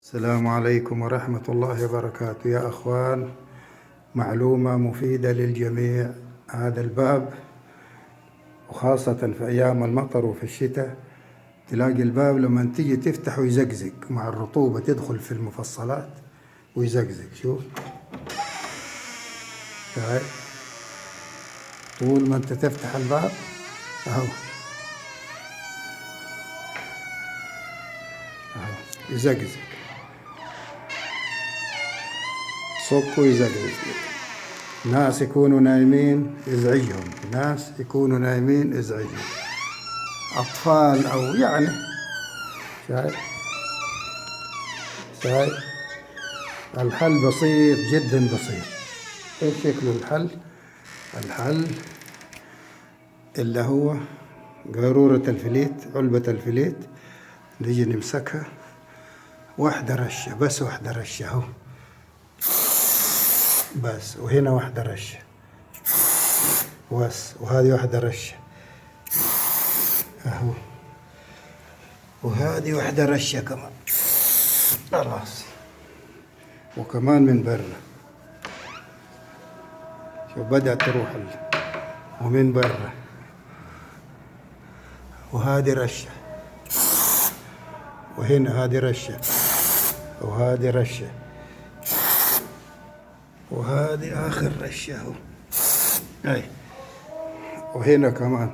السلام عليكم ورحمة الله وبركاته. يا أخوان، معلومة مفيدة للجميع. هذا الباب، وخاصة في أيام المطر وفي الشتاء، تلاقي الباب لما تيجي تفتحه يزقزق مع الرطوبة، تدخل في المفصلات ويزقزق. شوف، شايف؟ طول ما أنت تفتح الباب أهو يزقزق، صك ويزقزق. ناس يكونوا نايمين يزعجهم، ناس يكونوا نايمين يزعجهم، أطفال أو يعني. شايف؟ شايف؟ الحل بسيط جدا، بسيط. ايش شكله الحل؟ الحل اللي هو قارورة الفليت، علبة الفليت، نيجي نمسكها واحدة رشة، بس واحدة رشة اهو، بس. وهنا واحدة رشة بس، وهذه واحدة رشة اهو، وهذه واحدة رشة كمان، خلاص. وكمان من برا، شوف بدأت تروح ومن برا. وهذه رشة، وهنا هذه رشة، وهذه رشة، وهذه آخر رشة اهو، اي. وهنا كمان.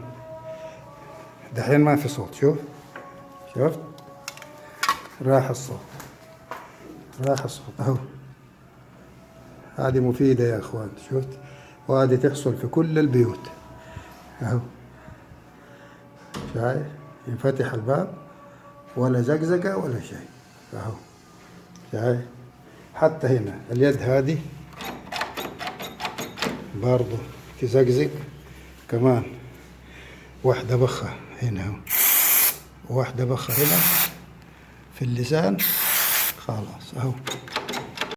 دحين ما في صوت، شوف، شفت؟ راح الصوت، راح الصوت اهو. هذه مفيدة يا اخوان، شفت؟ وهذه تحصل في كل البيوت اهو. شايف؟ ينفتح الباب ولا زقزقة ولا شيء اهو. شايف؟ حتى هنا اليد هذه برضو تزقزق كمان. واحدة بخة هنا اهو، وواحدة بخة هنا في اللسان، خلاص اهو.